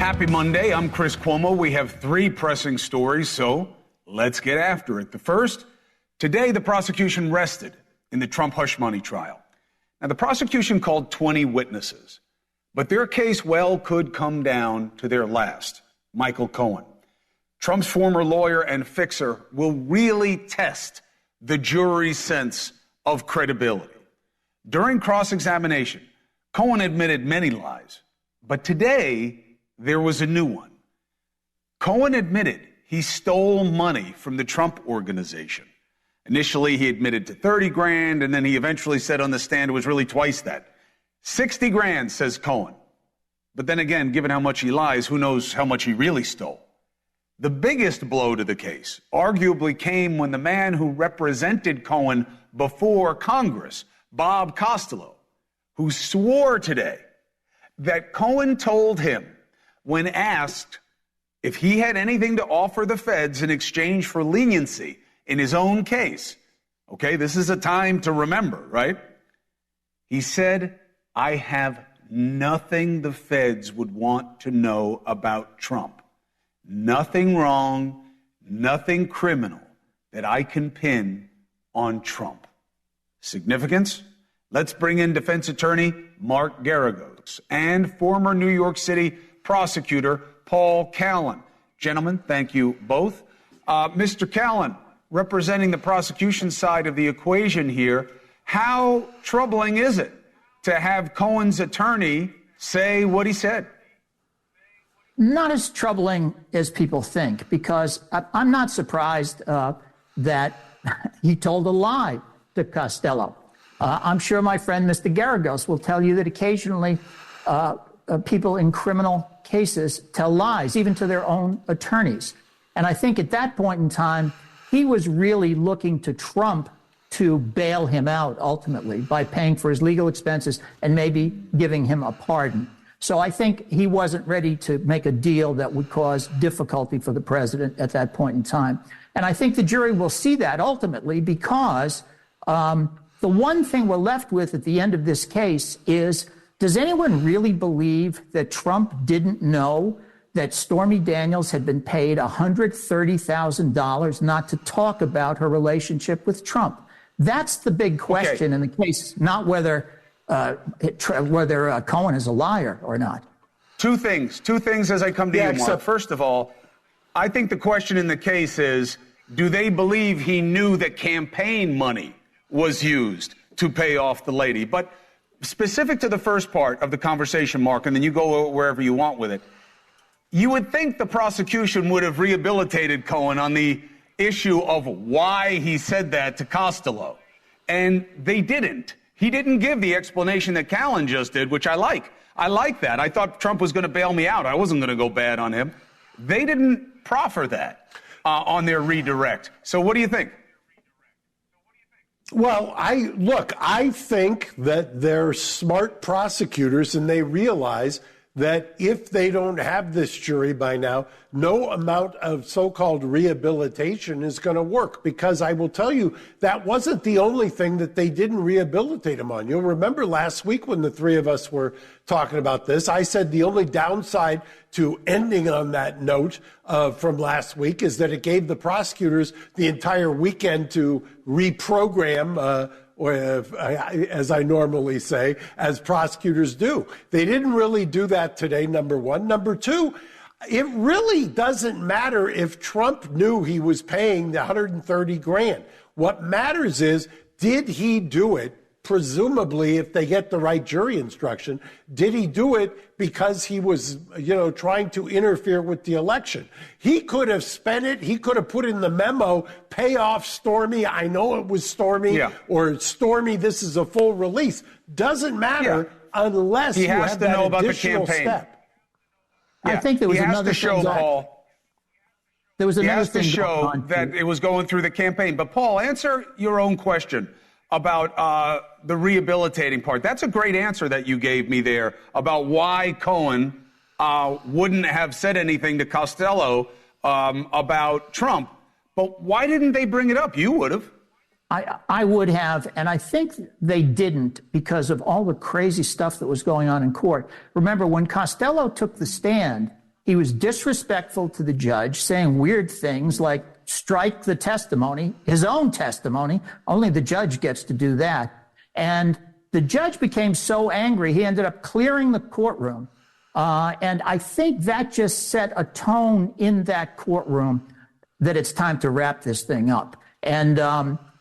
Happy Monday. I'm Chris Cuomo. We have three pressing stories, so let's get after it. The first, today the prosecution rested in the Trump hush money trial. Now, the prosecution called 20 witnesses, but their case could come down to their last, Michael Cohen. Trump's former lawyer and fixer will really test the jury's sense of credibility. During cross-examination, Cohen admitted many lies, but today there was a new one. Cohen admitted he stole money from the Trump organization. Initially, he admitted to 30 grand, and then he eventually said on the stand it was really twice that. 60 grand, says Cohen. But then again, given how much he lies, who knows how much he really stole? The biggest blow to the case arguably came when the man who represented Cohen before Congress, Bob Costello, who swore today that Cohen told him when asked if he had anything to offer the feds in exchange for leniency in his own case. Okay, this is a time to remember, right? He said, I have nothing the feds would want to know about Trump. Nothing wrong, nothing criminal that I can pin on Trump. Significance? Let's bring in defense attorney Mark Geragos and former New York City prosecutor Paul Callan. Gentlemen, thank you both. Mr. Callan, representing the prosecution side of the equation here, how troubling is it to have Cohen's attorney say what he said? Not as troubling as people think, because I'm not surprised that he told a lie to Costello. I'm sure my friend Mr. Geragos will tell you that occasionally people in criminal cases tell lies, even to their own attorneys. And I think at that point in time, he was really looking to Trump to bail him out ultimately by paying for his legal expenses and maybe giving him a pardon. So I think he wasn't ready to make a deal that would cause difficulty for the president at that point in time. And I think the jury will see that ultimately, because the one thing we're left with at the end of this case is, does anyone really believe that Trump didn't know that Stormy Daniels had been paid $130,000 not to talk about her relationship with Trump? That's the big question in the case, not whether Cohen is a liar or not. Two things as I come to you, Mark. First of all, I think the question in the case is, do they believe he knew that campaign money was used to pay off the lady? But specific to the first part of the conversation, Mark, and then you go wherever you want with it, you would think the prosecution would have rehabilitated Cohen on the issue of why he said that to Costello. And they didn't. He didn't give the explanation that Callan just did, which I like. I like that. I thought Trump was going to bail me out. I wasn't going to go bad on him. They didn't proffer that on their redirect. So what do you think? Well, I think that they're smart prosecutors, and they realize that if they don't have this jury by now, no amount of so-called rehabilitation is going to work, because I will tell you that wasn't the only thing that they didn't rehabilitate him on. You'll remember last week when the three of us were talking about this, I said the only downside to ending on that note from last week is that it gave the prosecutors the entire weekend to reprogram or as I normally say, as prosecutors do. They didn't really do that today, number one. Number two, it really doesn't matter if Trump knew he was paying the $130,000. What matters is, did he do it? Presumably, if they get the right jury instruction, did he do it because he was, trying to interfere with the election? He could have spent it. He could have put in the memo, pay off Stormy. I know it was Stormy, or Stormy, this is a full release. Doesn't matter unless he you has have to that know about the additional campaign. step. I think there was another show, Paul. There was another thing to show that it was going through the campaign. But Paul, answer your own question about the rehabilitating part. That's a great answer that you gave me there about why Cohen wouldn't have said anything to Costello about Trump. But why didn't they bring it up? You would have. I would have, and I think they didn't because of all the crazy stuff that was going on in court. Remember, when Costello took the stand He was disrespectful to the judge, saying weird things like strike the testimony, his own testimony. Only the judge gets to do that. And the judge became so angry, he ended up clearing the courtroom. And I think that just set a tone in that courtroom that it's time to wrap this thing up. And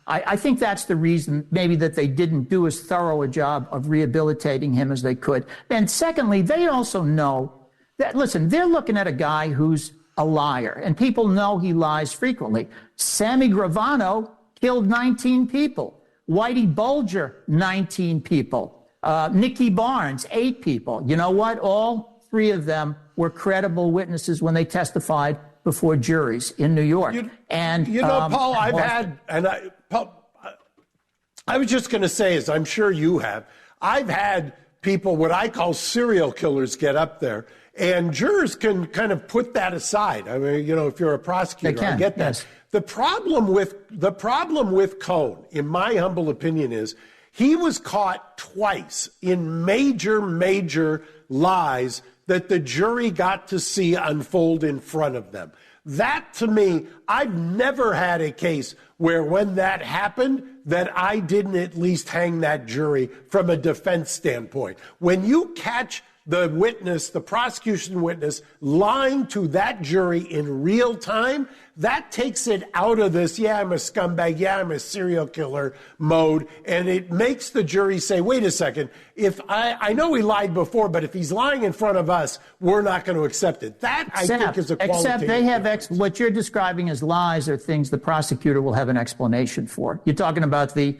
I think that's the reason maybe that they didn't do as thorough a job of rehabilitating him as they could. And secondly, they also know that, listen, they're looking at a guy who's a liar, and people know he lies frequently. Sammy Gravano killed 19 people. Whitey Bulger, 19 people. Nikki Barnes, 8 people. You know what? All 3 of them were credible witnesses when they testified before juries in New York. Paul, I was just going to say, as I'm sure you have, I've had people, what I call serial killers, get up there, and jurors can kind of put that aside. I mean, if you're a prosecutor, I get that. Yes. The problem with Cohn, in my humble opinion, is he was caught twice in major lies that the jury got to see unfold in front of them. That, to me, I've never had a case where when that happened, that I didn't at least hang that jury from a defense standpoint. When you catch the witness, the prosecution witness, lying to that jury in real time, that takes it out of this, I'm a scumbag, I'm a serial killer mode, and it makes the jury say, wait a second, if I know he lied before, but if he's lying in front of us, we're not going to accept it. That, I think, is a qualitative Except they have, what you're describing as lies are things the prosecutor will have an explanation for. You're talking about the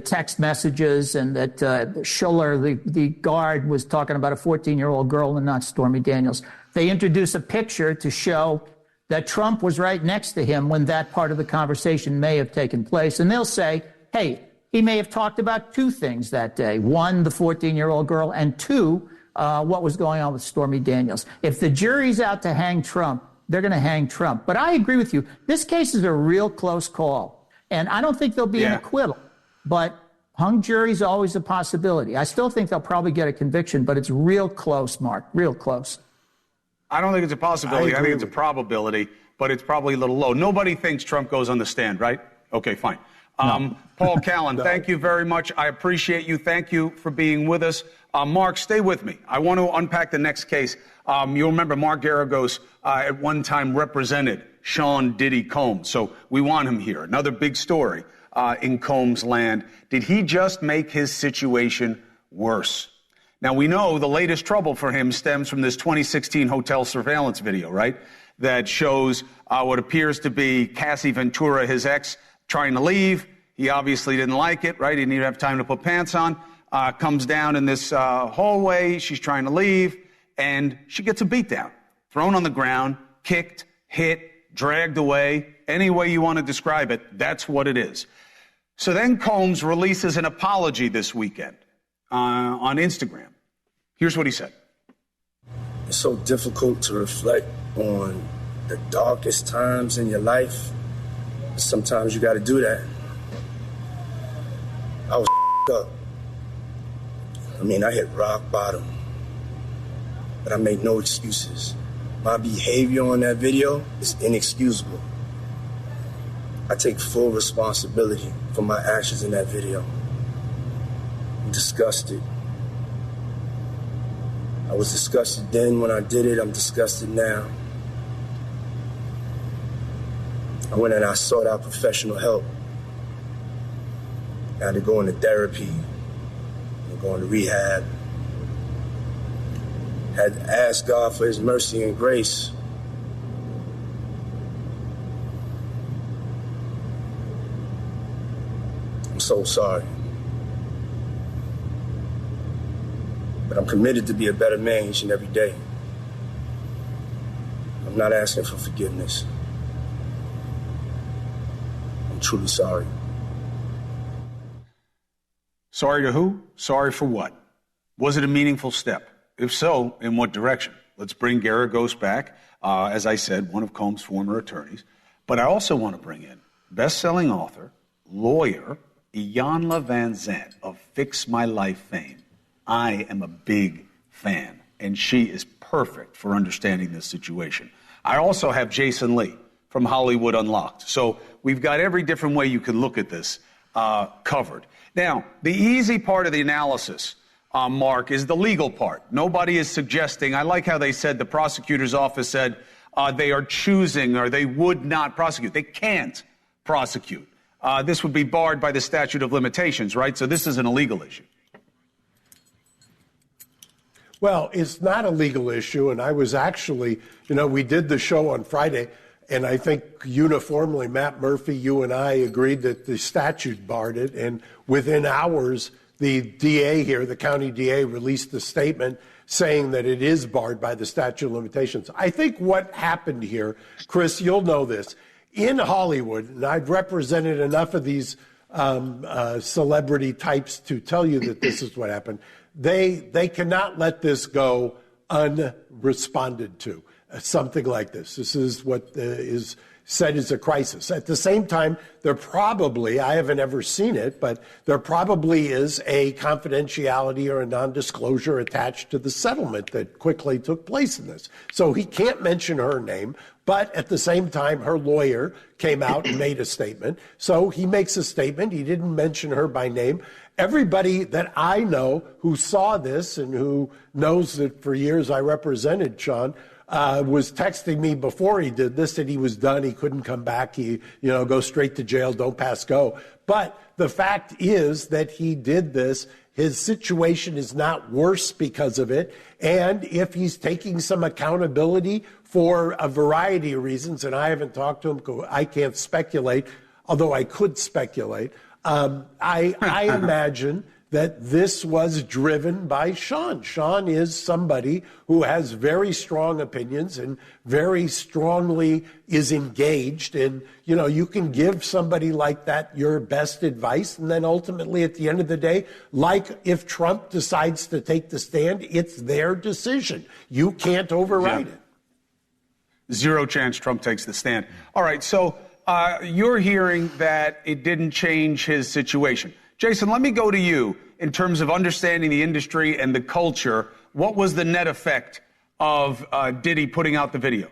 text messages, and that Schuller, the guard, was talking about a 14-year-old girl and not Stormy Daniels. They introduce a picture to show that Trump was right next to him when that part of the conversation may have taken place. And they'll say, hey, he may have talked about 2 things that day. 1, the 14-year-old girl, and 2, what was going on with Stormy Daniels. If the jury's out to hang Trump, they're going to hang Trump. But I agree with you. This case is a real close call. And I don't think there'll be an acquittal. But hung jury's always a possibility. I still think they'll probably get a conviction, but it's real close, Mark, real close. I don't think it's a possibility. I think it's a probability, but it's probably a little low. Nobody thinks Trump goes on the stand, right? Okay, fine. No. Paul Callan, thank you very much. I appreciate you. Thank you for being with us. Mark, stay with me. I want to unpack the next case. You'll remember Mark Garagos at one time represented Sean Diddy Combs, so we want him here. Another big story in Combs' land. Did he just make his situation worse? Now, we know the latest trouble for him stems from this 2016 hotel surveillance video, right? That shows what appears to be Cassie Ventura, his ex, trying to leave. He obviously didn't like it, right? He didn't even have time to put pants on. Comes down in this hallway. She's trying to leave, and she gets a beatdown. Thrown on the ground, kicked, hit, dragged away. Any way you want to describe it, that's what it is. So then Combs releases an apology this weekend on Instagram. Here's what he said. It's so difficult to reflect on the darkest times in your life. Sometimes you got to do that. I was up. I mean, I hit rock bottom, but I made no excuses. My behavior on that video is inexcusable. I take full responsibility for my actions in that video. I'm disgusted. I was disgusted then when I did it. I'm disgusted now. I went and I sought out professional help. I had to go into therapy, and go into rehab. Had to ask God for his mercy and grace. I'm so sorry. But I'm committed to be a better man each and every day. I'm not asking for forgiveness. I'm truly sorry. Sorry to who? Sorry for what? Was it a meaningful step? If so, in what direction? Let's bring Garagos back, as I said, one of Combs' former attorneys. But I also want to bring in best-selling author, lawyer, Iyanla Vanzant of Fix My Life fame. I am a big fan, and she is perfect for understanding this situation. I also have Jason Lee from Hollywood Unlocked. So we've got every different way you can look at this covered. Now, the easy part of the analysis, Mark, is the legal part. Nobody is suggesting, I like how they said, the prosecutor's office said they are choosing or they would not prosecute. They can't prosecute. This would be barred by the statute of limitations, right? So this is an illegal issue. Well, it's not a legal issue, and I was actually, we did the show on Friday, and I think uniformly, Matt Murphy, you and I agreed that the statute barred it, and within hours, the DA here, the county DA, released a statement saying that it is barred by the statute of limitations. I think what happened here, Chris, you'll know this, in Hollywood, and I've represented enough of these celebrity types to tell you that this is what happened. They cannot let this go unresponded to, something like this. This is what is said is a crisis. At the same time, there probably, I haven't ever seen it, but there probably is a confidentiality or a non-disclosure attached to the settlement that quickly took place in this. So he can't mention her name, but at the same time, her lawyer came out and made a statement. So he makes a statement. He didn't mention her by name. Everybody that I know who saw this and who knows that for years I represented Sean was texting me before he did this that he was done. He couldn't come back. He, go straight to jail, don't pass go. But the fact is that he did this. His situation is not worse because of it. And if he's taking some accountability for a variety of reasons, and I haven't talked to him, I can't speculate, although I could speculate. I imagine that this was driven by Sean. Sean is somebody who has very strong opinions and very strongly is engaged. And, you can give somebody like that your best advice. And then ultimately, at the end of the day, like if Trump decides to take the stand, it's their decision. You can't override it. Zero chance Trump takes the stand. All right, so you're hearing that it didn't change his situation. Jason, let me go to you in terms of understanding the industry and the culture. What was the net effect of Diddy putting out the video?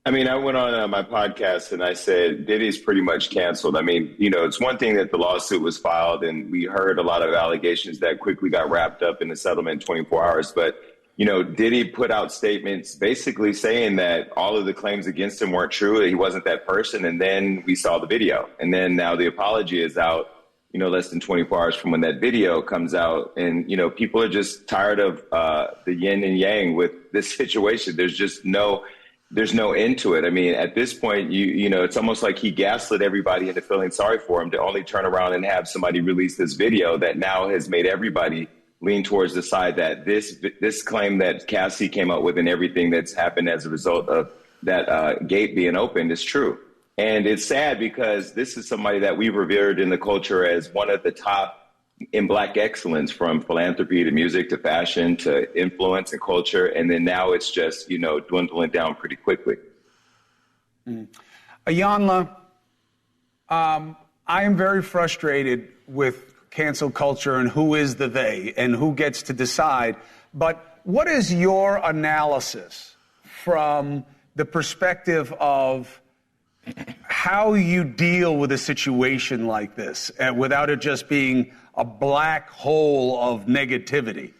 I mean, I went on my podcast and I said, Diddy's pretty much canceled. I mean, it's one thing that the lawsuit was filed and we heard a lot of allegations that quickly got wrapped up in the settlement in 24 hours. But, Diddy put out statements basically saying that all of the claims against him weren't true, that he wasn't that person. And then we saw the video. And then now the apology is out, less than 24 hours from when that video comes out. And, people are just tired of the yin and yang with this situation. There's no end to it. I mean, at this point, it's almost like he gaslit everybody into feeling sorry for him to only turn around and have somebody release this video that now has made everybody lean towards the side that this claim that Cassie came up with and everything that's happened as a result of that gate being opened is true. And it's sad because this is somebody that we revered in the culture as one of the top in Black excellence, from philanthropy to music to fashion to influence and culture. And then now it's just, dwindling down pretty quickly. Iyanla, I am very frustrated with cancel culture and who is the they and who gets to decide. But what is your analysis from the perspective of how you deal with a situation like this without it just being a black hole of negativity?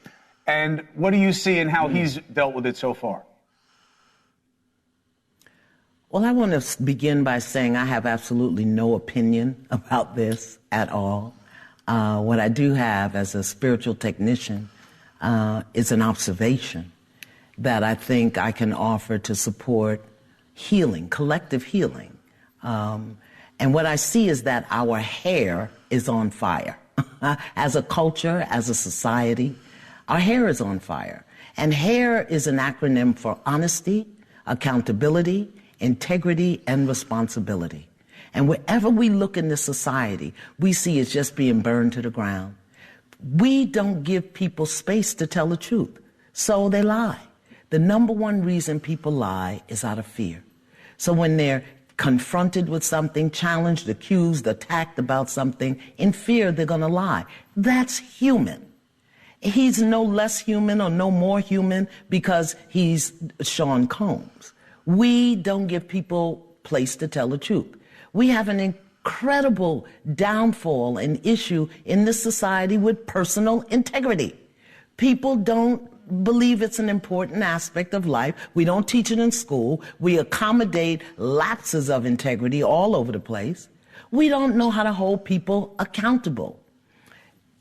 And what do you see in how he's dealt with it so far? Well, I want to begin by saying I have absolutely no opinion about this at all. What I do have as a spiritual technician is an observation that I think I can offer to support healing, collective healing. And what I see is that our hair is on fire. As a culture, as a society, our hair is on fire. And hair is an acronym for honesty, accountability, integrity, and responsibility. And wherever we look in this society, we see it's just being burned to the ground. We don't give people space to tell the truth, so they lie. The number one reason people lie is out of fear. So when they're confronted with something, challenged, accused, attacked about something, in fear, they're going to lie. That's human. he's no less human or no more human because he's Sean Combs. We don't give people place to tell the truth. We have an incredible downfall and issue in this society with personal integrity. People don't believe it's an important aspect of life. We don't teach it in school. We accommodate lapses of integrity all over the place. We don't know how to hold people accountable.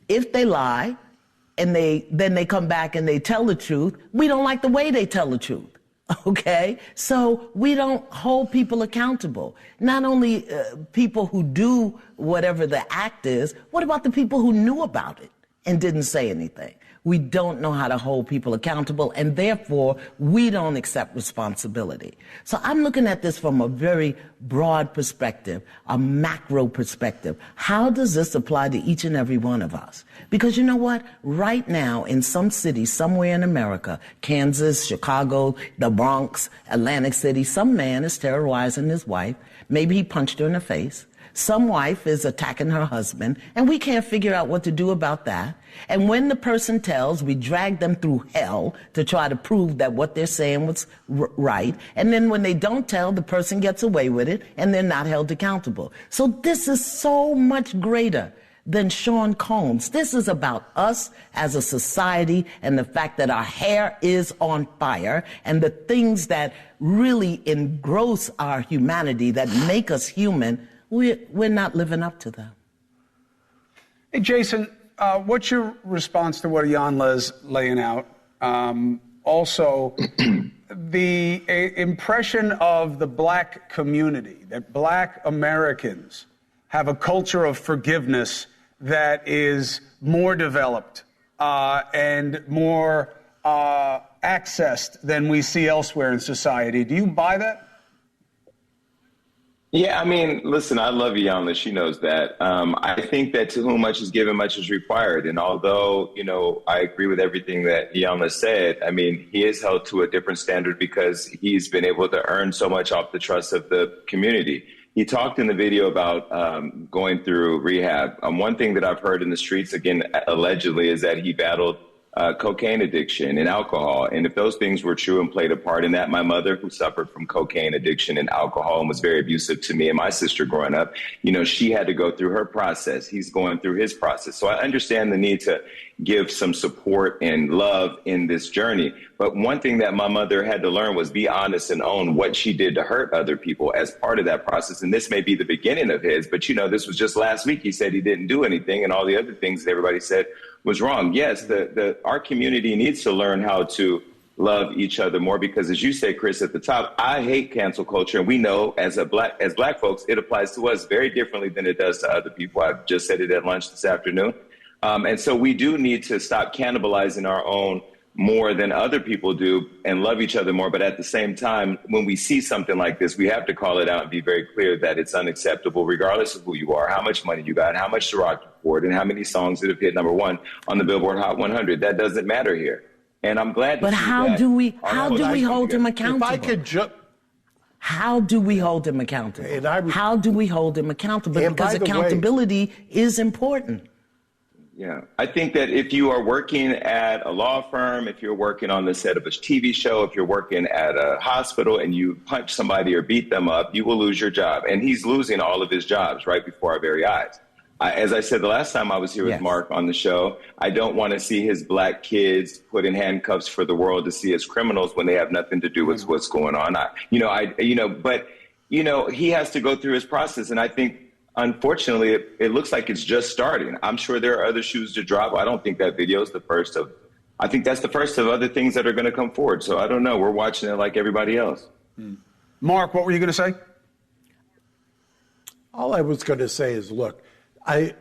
If they lie and then they come back and they tell the truth, we don't like the way they tell the truth. Okay? So we don't hold people accountable. Not only people who do whatever the act is, what about the people who knew about it and didn't say anything? We don't know how to hold people accountable, and therefore we don't accept responsibility. So I'm looking at this from a very broad perspective, a macro perspective. How does this apply to each and every one of us? Because you know what? Right now, in some cities, somewhere in America, Kansas, Chicago, the Bronx, Atlantic City, some man is terrorizing his wife. Maybe he punched her in the face. Some wife is attacking her husband, and we can't figure out what to do about that. And when the person tells, we drag them through hell to try to prove that what they're saying was right. And then when they don't tell, the person gets away with it, and they're not held accountable. So this is so much greater than Sean Combs. This is about us as a society and the fact that our hair is on fire and the things that really engross our humanity, that make us human. We're not living up to them. Hey, Jason, what's your response to what Iyanla's laying out? Also, the impression of the black community, that black Americans have a culture of forgiveness that is more developed and more accessed than we see elsewhere in society. Do you buy that? Yeah, I mean, listen, I love Iyanla. She knows that. I think that to whom much is given, much is required. And although, you know, I agree with everything that Iyanla said, I mean, he is held to a different standard because he's been able to earn so much off the trust of the community. He talked in the video about going through rehab. One thing that I've heard in the streets, again, allegedly, is that he battled cocaine addiction and alcohol. And if those things were true and played a part in that, my mother, who suffered from cocaine addiction and alcohol and was very abusive to me and my sister growing up, you know, she had to go through her process. He's going through his process. So I understand the need to give some support and love in this journey. But one thing that my mother had to learn was be honest and own what she did to hurt other people as part of that process. And this may be the beginning of his, but, you know, this was just last week. He said he didn't do anything and all the other things that everybody said was wrong. Yes, our community needs to learn how to love each other more because, as you say, Chris, at the top, I hate cancel culture. And we know as black folks, it applies to us very differently than it does to other people. I just said it at lunch this afternoon. And so we do need to stop cannibalizing our own more than other people do and love each other more. But at the same time, when we see something like this, we have to call it out and be very clear that it's unacceptable, regardless of who you are, how much money you got, how much to rock for it, and how many songs that have hit number one on the Billboard Hot 100. That doesn't matter here. And I'm glad to see how do we hold him accountable? If I could how do we hold him accountable? How do we hold him accountable? Because accountability is important. Yeah, I think that if you are working at a law firm, if you're working on the set of a TV show, if you're working at a hospital and you punch somebody or beat them up, you will lose your job. And he's losing all of his jobs right before our very eyes. As I said the last time I was here with Mark on the show, I don't want to see his black kids put in handcuffs for the world to see as criminals when they have nothing to do with what's going on. But he has to go through his process. And I think, unfortunately, it looks like it's just starting. I'm sure there are other shoes to drop. I don't think that video is the first of, I think that's the first of other things that are going to come forward. So I don't know. We're watching it like everybody else. Mark, what were you going to say? All I was going to say is, look,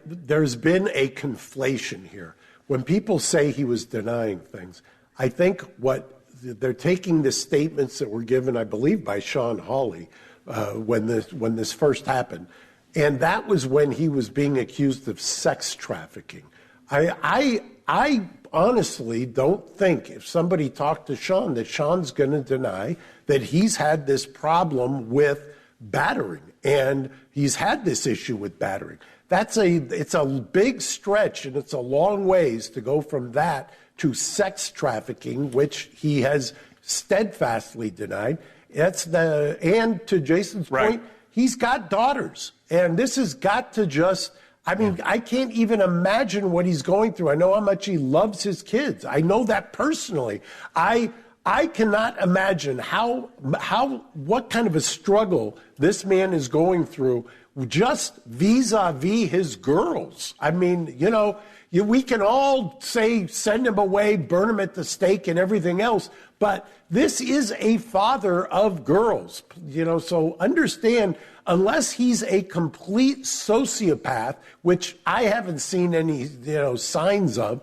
there's been a conflation here. When people say he was denying things, I think what they're taking the statements that were given, I believe, by Sean Hawley when this first happened. And that was when he was being accused of sex trafficking. I honestly don't think if somebody talked to Sean that Sean's going to deny that he's had this problem with battering and he's had this issue with battering. It's a big stretch, and it's a long ways to go from that to sex trafficking, which he has steadfastly denied. And to Jason's point, he's got daughters, and this has got to just, I can't even imagine what he's going through. I know how much he loves his kids. I know that personally. I cannot imagine what kind of a struggle this man is going through just vis-a-vis his girls. I mean, we can all say send him away, burn him at the stake and everything else, but this is a father of girls, so understand, unless he's a complete sociopath, which I haven't seen any, signs of,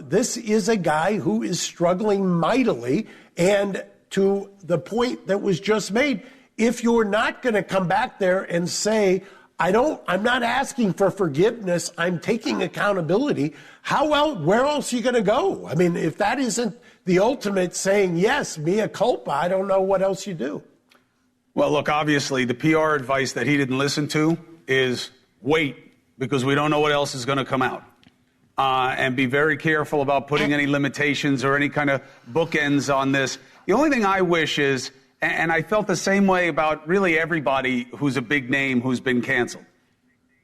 this is a guy who is struggling mightily. And to the point that was just made, if you're not going to come back there and say, I'm not asking for forgiveness, I'm taking accountability, where else are you going to go? I mean, if that isn't the ultimate saying, yes, mea culpa, I don't know what else you do. Well, look, obviously, the PR advice that he didn't listen to is wait, because we don't know what else is going to come out. And be very careful about putting any limitations or any kind of bookends on this. The only thing I wish is, and I felt the same way about really everybody who's a big name who's been canceled,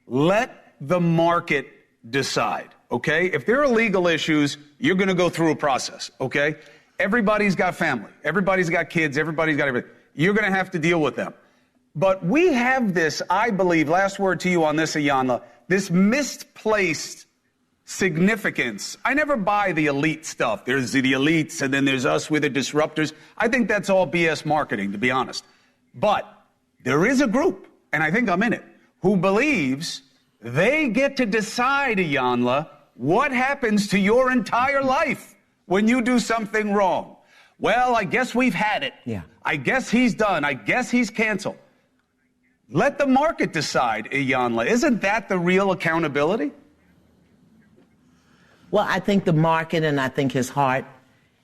let the market decide, okay? If there are legal issues, you're going to go through a process, okay? Everybody's got family. Everybody's got kids. Everybody's got everything. You're going to have to deal with them. But we have this, I believe, last word to you on this, Iyanla, this misplaced significance. I never buy the elite stuff. There's the elites, and then there's us with the disruptors. I think that's all BS marketing, to be honest. But there is a group, and I think I'm in it, who believes they get to decide, Iyanla, what happens to your entire life when you do something wrong. Well, I guess we've had it. Yeah. I guess he's done. I guess he's canceled. Let the market decide, Iyanla. Isn't that the real accountability? Well, I think the market, and I think his heart.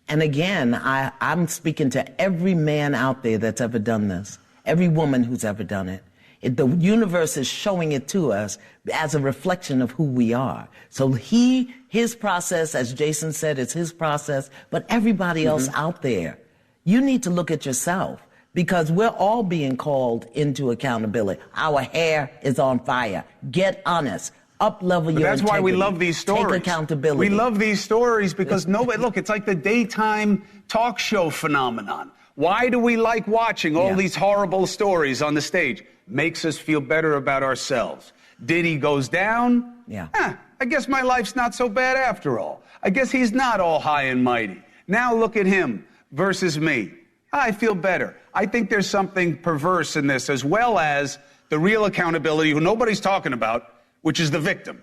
And again, I'm speaking to every man out there that's ever done this, every woman who's ever done it. The universe is showing it to us as a reflection of who we are. So his process, as Jason said, is his process, but everybody else out there, you need to look at yourself, because we're all being called into accountability. Our hair is on fire. Get honest. Up-level your integrity. That's why we love these stories. Take accountability. We love these stories because nobody, look, it's like the daytime talk show phenomenon. Why do we like watching all these horrible stories on the stage? Makes us feel better about ourselves. Diddy goes down. I guess my life's not so bad after all. I guess he's not all high and mighty. Now look at him versus me. I feel better. I think there's something perverse in this, as well as the real accountability, who nobody's talking about, which is the victim,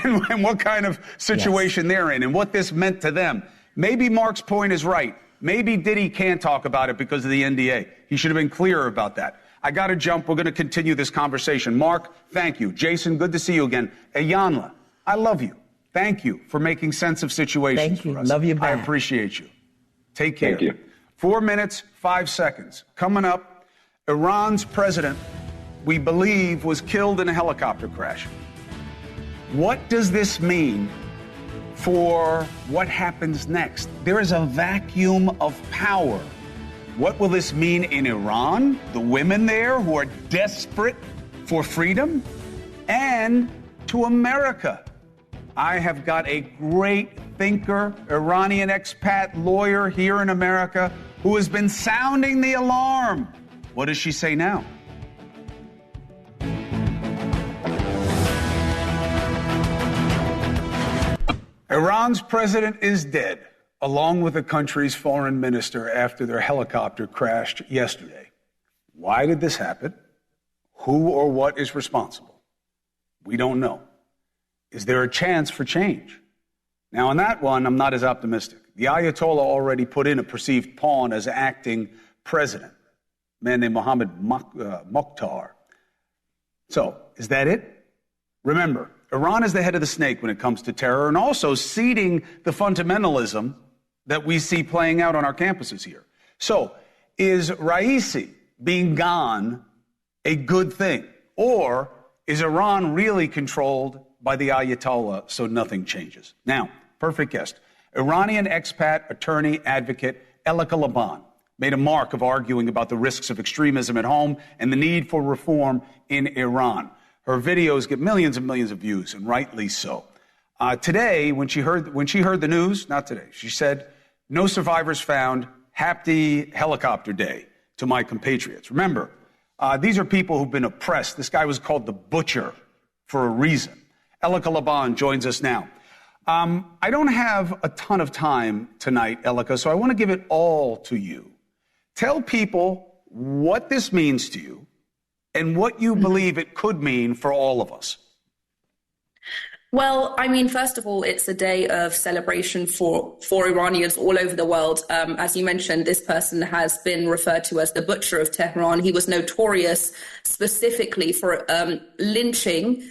and what kind of situation they're in and what this meant to them. Maybe Mark's point is right. Maybe Diddy can't talk about it because of the NDA. He should have been clearer about that. I got to jump. We're going to continue this conversation. Mark, thank you. Jason, good to see you again. Iyanla, I love you. Thank you for making sense of situations. Thank you. For us. Love you back. I appreciate you. Take care. Thank you. 4 minutes, 5 seconds. Coming up, Iran's president, we believe, was killed in a helicopter crash. What does this mean for what happens next? There is a vacuum of power. What will this mean in Iran, the women there who are desperate for freedom, and to America? I have got a great thinker, Iranian expat lawyer here in America, who has been sounding the alarm. What does she say now? Iran's president is dead, along with the country's foreign minister, after their helicopter crashed yesterday. Why did this happen? Who or what is responsible? We don't know. Is there a chance for change? Now, on that one, I'm not as optimistic. The Ayatollah already put in a perceived pawn as acting president, a man named Mohammed Mokhtar. So, is that it? Remember, Iran is the head of the snake when it comes to terror, and also seeding the fundamentalism that we see playing out on our campuses here. So, is Raisi being gone a good thing? Or is Iran really controlled by the Ayatollah so nothing changes? Now, perfect guest. Iranian expat, attorney, advocate Elika Laban made a mark of arguing about the risks of extremism at home and the need for reform in Iran. Her videos get millions and millions of views, and rightly so. Today, when she heard the news, not today, she said, "No survivors found. Happy helicopter day to my compatriots." Remember, these are people who've been oppressed. This guy was called the Butcher for a reason. Elika Laban joins us now. I don't have a ton of time tonight, Elika, so I want to give it all to you. Tell people what this means to you and what you believe it could mean for all of us. Well, I mean, first of all, it's a day of celebration for Iranians all over the world. As you mentioned, this person has been referred to as the Butcher of Tehran. He was notorious specifically for lynching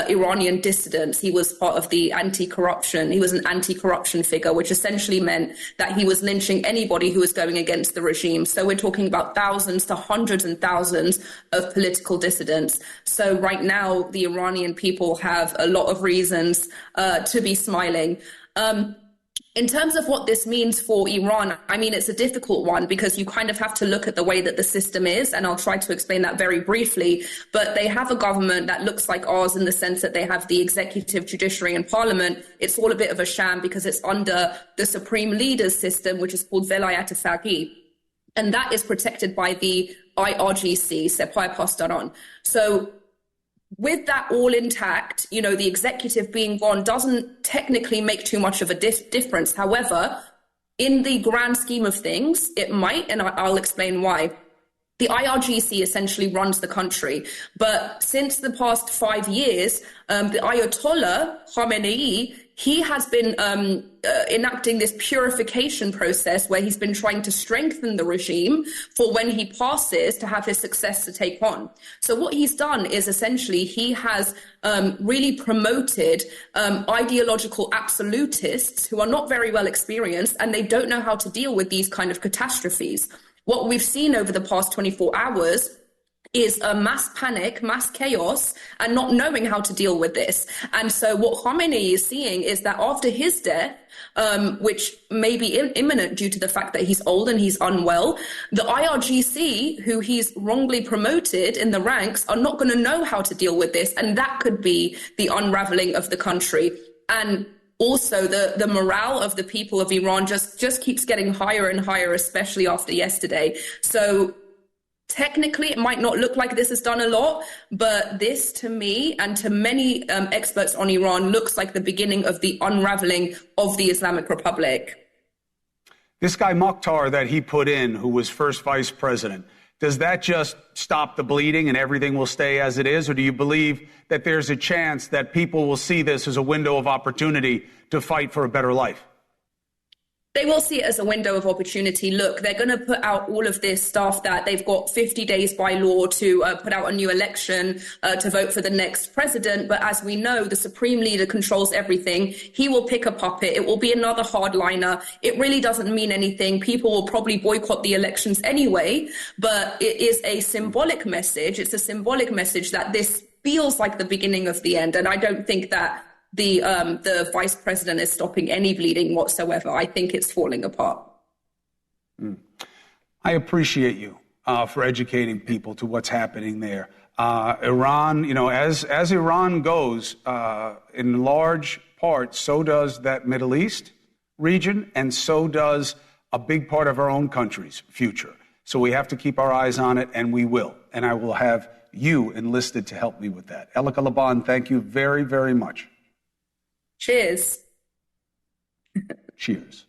Iranian dissidents. He was part of the anti-corruption. He was an anti-corruption figure, which essentially meant that he was lynching anybody who was going against the regime. So we're talking about thousands to hundreds and thousands of political dissidents. So right now, the Iranian people have a lot of reasons to be smiling. In terms of what this means for Iran, I mean, it's a difficult one because you kind of have to look at the way that the system is, and I'll try to explain that very briefly. But they have a government that looks like ours in the sense that they have the executive, judiciary, and parliament. It's all a bit of a sham because it's under the supreme leaders system, which is called Velayat Faqih. And that is protected by the IRGC, Sepah Pastaran. So with that all intact, you know, the executive being gone doesn't technically make too much of a difference. However, in the grand scheme of things, it might, and I'll explain why. The IRGC essentially runs the country. But since the past 5 years, the Ayatollah Khamenei, he has been enacting this purification process where he's been trying to strengthen the regime for when he passes to have his successor take on. So what he's done is essentially he has really promoted ideological absolutists who are not very well experienced and they don't know how to deal with these kind of catastrophes. What we've seen over the past 24 hours is a mass panic, mass chaos, and not knowing how to deal with this. And so what Khamenei is seeing is that after his death, which may be imminent due to the fact that he's old and he's unwell, the IRGC, who he's wrongly promoted in the ranks, are not going to know how to deal with this. And that could be the unraveling of the country. And also, the morale of the people of Iran just keeps getting higher and higher, especially after yesterday. So technically, it might not look like this has done a lot, but this, to me and to many experts on Iran, looks like the beginning of the unraveling of the Islamic Republic. This guy Mokhtar that he put in, who was first vice president, does that just stop the bleeding and everything will stay as it is? Or do you believe that there's a chance that people will see this as a window of opportunity to fight for a better life? They will see it as a window of opportunity. Look, they're going to put out all of this stuff that they've got 50 days by law to put out a new election to vote for the next president. But as we know, the supreme leader controls everything. He will pick a puppet. It will be another hardliner. It really doesn't mean anything. People will probably boycott the elections anyway. But it is a symbolic message. It's a symbolic message that this feels like the beginning of the end. And I don't think that the vice president is stopping any bleeding whatsoever. I think it's falling apart. I appreciate you for educating people to what's happening there. Iran, you know, as Iran goes, in large part, so does that Middle East region, and so does a big part of our own country's future. So we have to keep our eyes on it, and we will. And I will have you enlisted to help me with that. Elika Laban, thank you very, very much. Cheers. Cheers.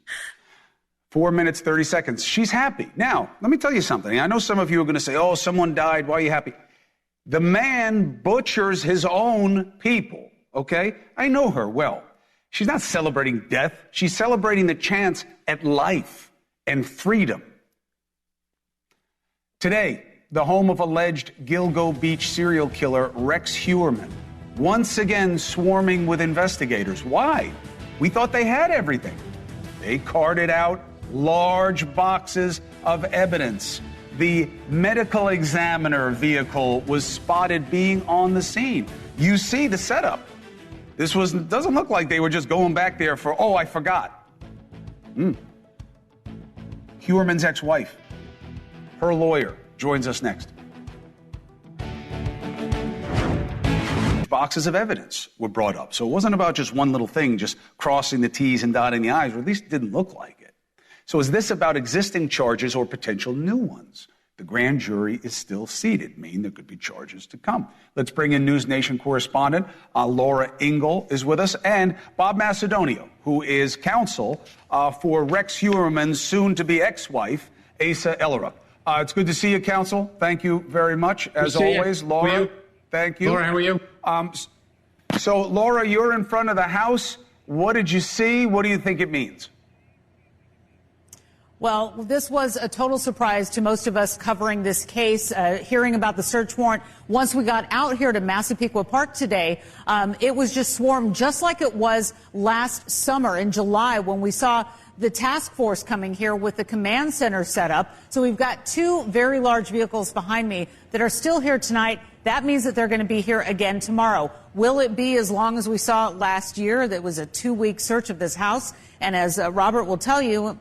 4 minutes, 30 seconds. She's happy. Now, let me tell you something. I know some of you are going to say, oh, someone died. Why are you happy? The man butchers his own people, okay? I know her well. She's not celebrating death. She's celebrating the chance at life and freedom. Today, the home of alleged Gilgo Beach serial killer Rex Heuermann, once again swarming with investigators. Why? We thought they had everything. They carted out large boxes of evidence the medical examiner vehicle was spotted being on the scene. You see the setup. This doesn't look like they were just going back there for, oh, I forgot. Huerman's ex-wife, her lawyer, joins us next. Boxes of evidence were brought up. So it wasn't about just one little thing, just crossing the T's and dotting the I's, or at least it didn't look like it. So is this about existing charges or potential new ones? The grand jury is still seated, meaning there could be charges to come. Let's bring in NewsNation correspondent Laura Ingle is with us, and Bob Macedonio, who is counsel for Rex Huerman's soon-to-be ex-wife, Asa Ellerup. It's good to see you, counsel. Thank you very much, as always. Laura, thank you. Laura, how are you? So, Laura, you're in front of the House. What did you see? What do you think it means? Well, this was a total surprise to most of us covering this case, hearing about the search warrant. Once we got out here to Massapequa Park today, it was just swarmed just like it was last summer in July when we saw the task force coming here with the command center set up. So we've got two very large vehicles behind me that are still here tonight. That means that they're going to be here again tomorrow. Will it be as long as we saw last year? That was a 2-week search of this house. And as Robert will tell you,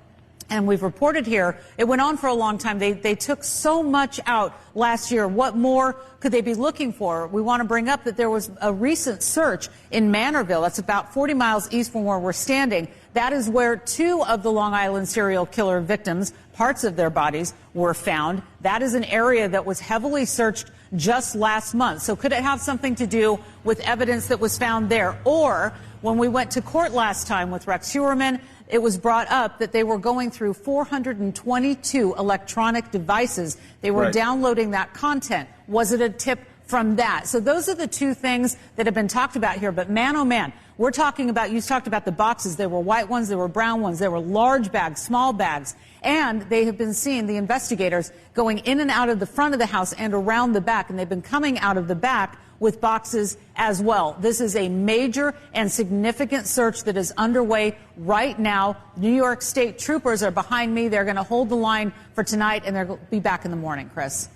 and we've reported here, it went on for a long time. They took so much out last year. What more could they be looking for? We want to bring up that there was a recent search in Manorville. That's about 40 miles east from where we're standing. That is where 2 of the Long Island serial killer victims, parts of their bodies, were found. That is an area that was heavily searched just last month. So could it have something to do with evidence that was found there? Or when we went to court last time with Rex Huerman, it was brought up that they were going through 422 electronic devices. They were downloading that content. Was it a tip from that? So those are the two things that have been talked about here. But man, oh man, we're talking about, you talked about the boxes. There were white ones, there were brown ones, there were large bags, small bags. And they have been seeing the investigators going in and out of the front of the house and around the back. And they've been coming out of the back with boxes as well. This is a major and significant search that is underway right now. New York State troopers are behind me. They're going to hold the line for tonight, and they'll be back in the morning, Chris.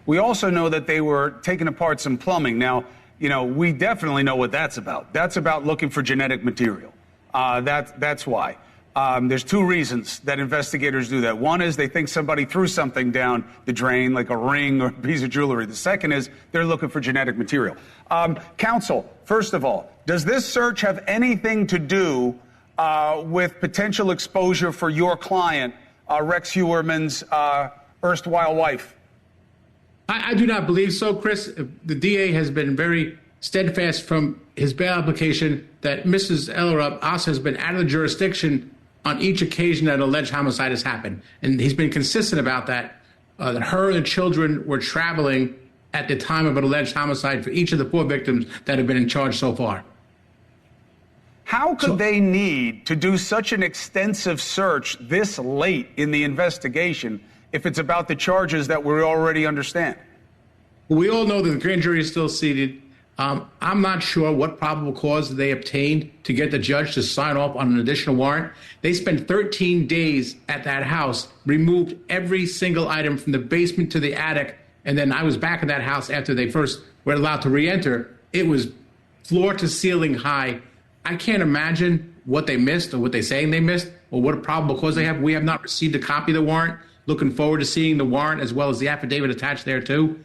We also know that they were taking apart some plumbing. Now, you know, we definitely know what that's about. That's about looking for genetic material. That's why. There's 2 reasons that investigators do that. One is they think somebody threw something down the drain, like a ring or a piece of jewelry. The second is they're looking for genetic material. Counsel, first of all, does this search have anything to do with potential exposure for your client, Rex Huerman's erstwhile wife? I do not believe so, Chris. The DA has been very steadfast from his bail application that Mrs. Ellerup also has been out of the jurisdiction on each occasion that an alleged homicide has happened. And he's been consistent about that, that her and the children were traveling at the time of an alleged homicide for each of the 4 victims that have been in charge so far. How could they need to do such an extensive search this late in the investigation if it's about the charges that we already understand? We all know that the grand jury is still seated. I'm not sure what probable cause they obtained to get the judge to sign off on an additional warrant. They spent 13 days at that house, removed every single item from the basement to the attic, and then I was back in that house after they first were allowed to re-enter. It was floor to ceiling high. I can't imagine what they missed or what they're saying they missed or what probable cause they have. We have not received a copy of the warrant. Looking forward to seeing the warrant as well as the affidavit attached there too.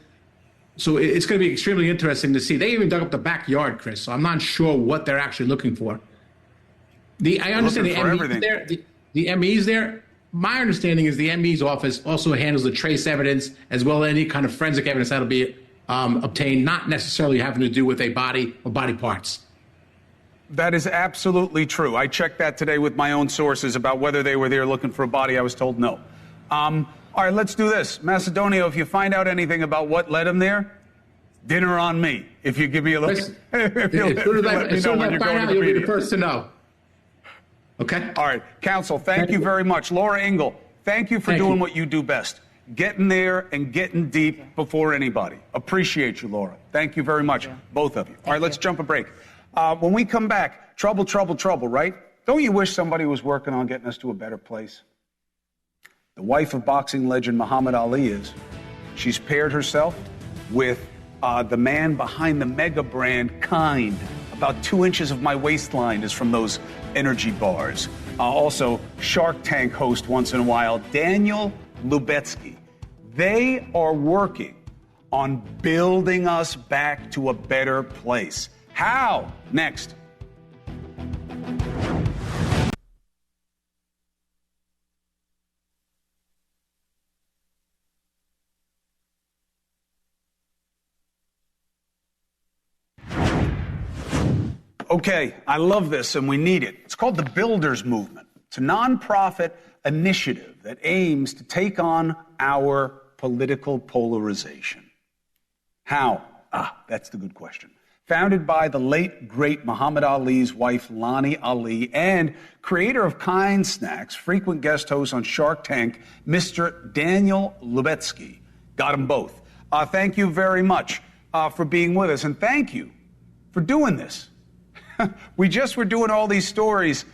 So it's going to be extremely interesting to see. They even dug up the backyard, Chris, so I'm not sure what they're actually looking for. I understand the ME's there. The ME's there. My understanding is the ME's office also handles the trace evidence as well as any kind of forensic evidence that'll be obtained, not necessarily having to do with a body or body parts. That is absolutely true. I checked that today with my own sources about whether they were there looking for a body. I was told no. All right, let's do this. Macedonio, if you find out anything about what led him there, dinner on me. If you give me a look. As soon as I find out, you'll be the first to know. Okay? All right. Counsel, thank you very much. Laura Ingle, thank you for doing what you do best. Getting there and getting deep before anybody. Appreciate you, Laura. Thank you very much, both of you. All right, let's jump a break. When we come back, trouble, right? Don't you wish somebody was working on getting us to a better place? the wife of boxing legend Muhammad Ali is. She's paired herself with the man behind the mega brand Kind. About 2 inches of my waistline is from those energy bars. Also, Shark Tank host once in a while, Daniel Lubetsky. They are working on building us back to a better place. How? Next. Okay, I love this and we need it. It's called the Builders Movement. It's a nonprofit initiative that aims to take on our political polarization. How? That's the good question. Founded by the late, great Muhammad Ali's wife, Lonnie Ali, and creator of Kind Snacks, frequent guest host on Shark Tank, Mr. Daniel Lubetsky. Got them both. Thank you very much for being with us, and thank you for doing this. We just were doing all these stories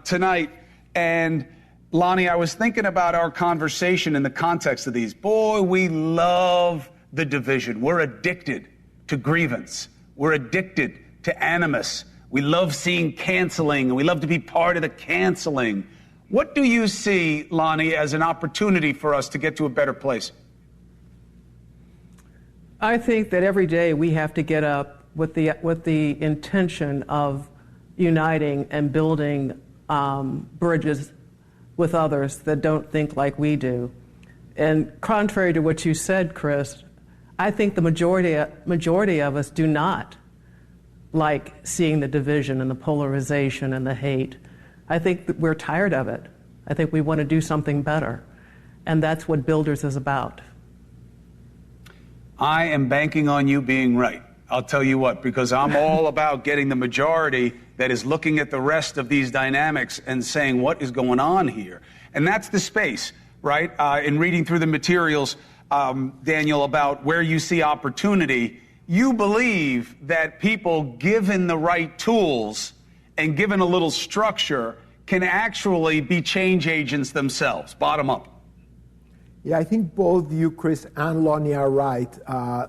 tonight, and Lonnie, I was thinking about our conversation in the context of these. Boy, we love the division. We're addicted to grievance. We're addicted to animus. We love seeing canceling, and we love to be part of the canceling. What do you see, Lonnie, as an opportunity for us to get to a better place? I think that every day we have to get up with the intention of uniting and building bridges with others that don't think like we do. And contrary to what you said, Chris, I think the majority of us do not like seeing the division and the polarization and the hate. I think that we're tired of it. I think we want to do something better. And that's what Builders is about. I am banking on you being right. I'll tell you what, because I'm all about getting the majority that is looking at the rest of these dynamics and saying what is going on here. And that's the space, right? In reading through the materials, Daniel, about where you see opportunity, you believe that people given the right tools and given a little structure can actually be change agents themselves, bottom up. Yeah, I think both you, Chris, and Lonnie are right.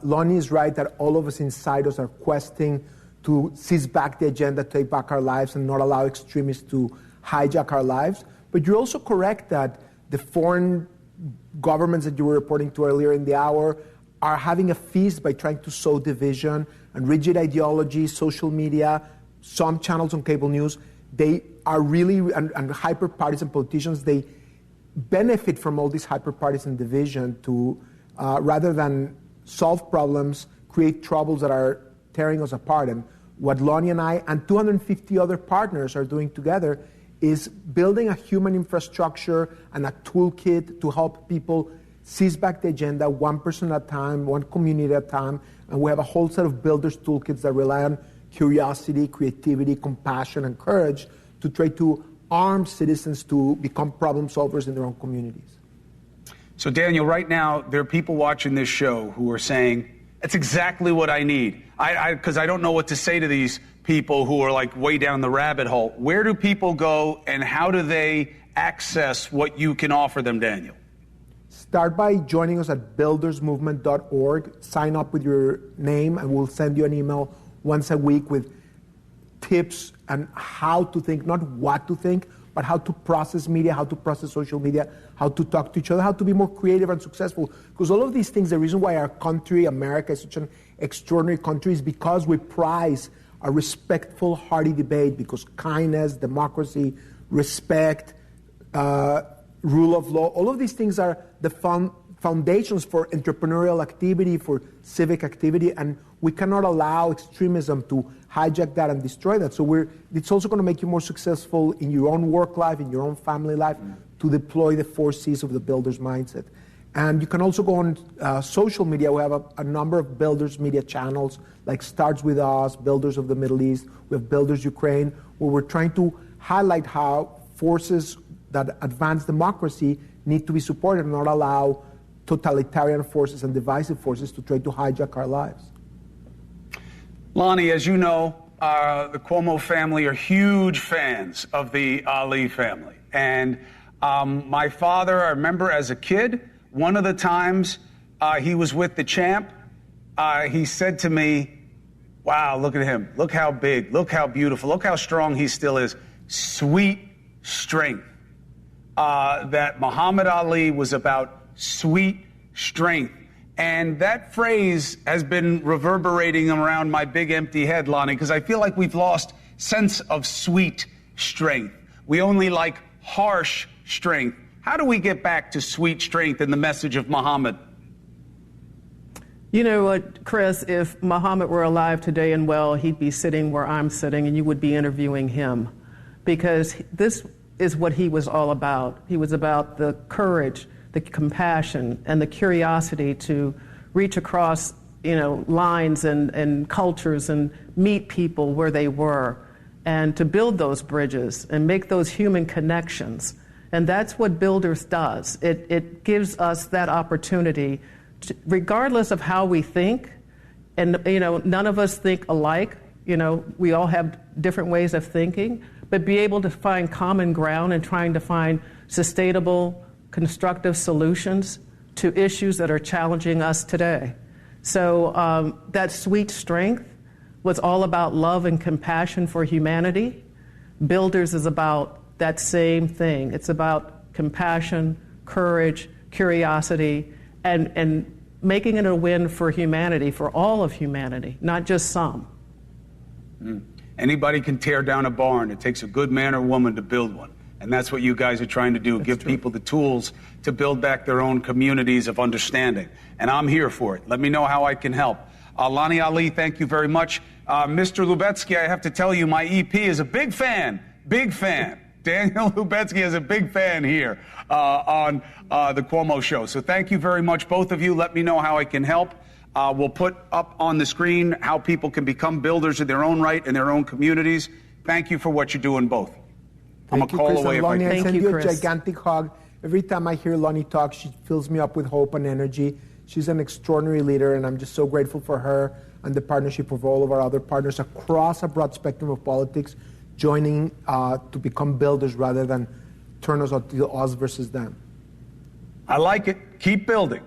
Lonnie is right that all of us inside us are questing to seize back the agenda, take back our lives, and not allow extremists to hijack our lives. But you're also correct that the foreign governments that you were reporting to earlier in the hour are having a feast by trying to sow division and rigid ideology, social media, some channels on cable news. They are really, and hyper-partisan politicians, they benefit from all this hyper-partisan division to, rather than solve problems, create troubles that are tearing us apart. And what Lonnie and I and 250 other partners are doing together is building a human infrastructure and a toolkit to help people seize back the agenda one person at a time, one community at a time. And we have a whole set of builders toolkits that rely on curiosity, creativity, compassion, and courage to try to arm citizens to become problem solvers in their own communities. So, Daniel, right now, there are people watching this show who are saying, that's exactly what I need. Because I don't know what to say to these people who are like way down the rabbit hole. Where do people go and how do they access what you can offer them, Daniel? Start by joining us at buildersmovement.org. Sign up with your name and we'll send you an email once a week with tips on how to think, not what to think, but how to process media, how to process social media, how to talk to each other, how to be more creative and successful. Because all of these things, the reason why our country, America, is such an extraordinary country is because we prize a respectful, hearty debate, because kindness, democracy, respect, rule of law, all of these things are the foundations for entrepreneurial activity, for civic activity, and we cannot allow extremism to hijack that and destroy that. So it's also going to make you more successful in your own work life, in your own family life, to deploy the 4 C's of the builder's mindset. And you can also go on social media. We have a number of builders media channels, like Starts With Us, Builders of the Middle East, we have Builders Ukraine, where we're trying to highlight how forces that advance democracy need to be supported and not allow totalitarian forces and divisive forces to try to hijack our lives. Lonnie, as you know, the Cuomo family are huge fans of the Ali family. And My father, I remember as a kid, one of the times he was with the champ, he said to me, wow, look at him. Look how big. Look how beautiful. Look how strong he still is. Sweet strength. That Muhammad Ali was about sweet strength. And that phrase has been reverberating around my big empty head, Lonnie, because I feel like we've lost sense of sweet strength. We only like harsh strength. How do we get back to sweet strength in the message of Muhammad? You know what, Chris, if Muhammad were alive today and well, he'd be sitting where I'm sitting and you would be interviewing him, because this is what he was all about. He was about the courage, the compassion, and the curiosity to reach across, lines and cultures and meet people where they were, and to build those bridges and make those human connections. And that's what Builders does. It gives us that opportunity to, regardless of how we think, and none of us think alike, we all have different ways of thinking, but be able to find common ground and trying to find sustainable, constructive solutions to issues that are challenging us today. So that sweet strength was all about love and compassion for humanity. Builders is about that same thing. It's about compassion, courage, curiosity, and making it a win for humanity, for all of humanity, not just some. Anybody can tear down a barn. It takes a good man or woman to build one. And that's what you guys are trying to do, give people the tools to build back their own communities of understanding. And I'm here for it. Let me know how I can help. Lonnie Ali, thank you very much. Mr. Lubetsky, I have to tell you, my EP is a big fan. Daniel Lubetsky is a big fan here on the Cuomo Show. So thank you very much, both of you. Let me know how I can help. We'll put up on the screen how people can become builders in their own right in their own communities. Thank you for what you're doing, both. I'm a call away if I can. I send you a gigantic hug. Every time I hear Lonnie talk, she fills me up with hope and energy. She's an extraordinary leader, and I'm just so grateful for her and the partnership of all of our other partners across a broad spectrum of politics, joining to become builders rather than turn us into us versus them. I like it. Keep building.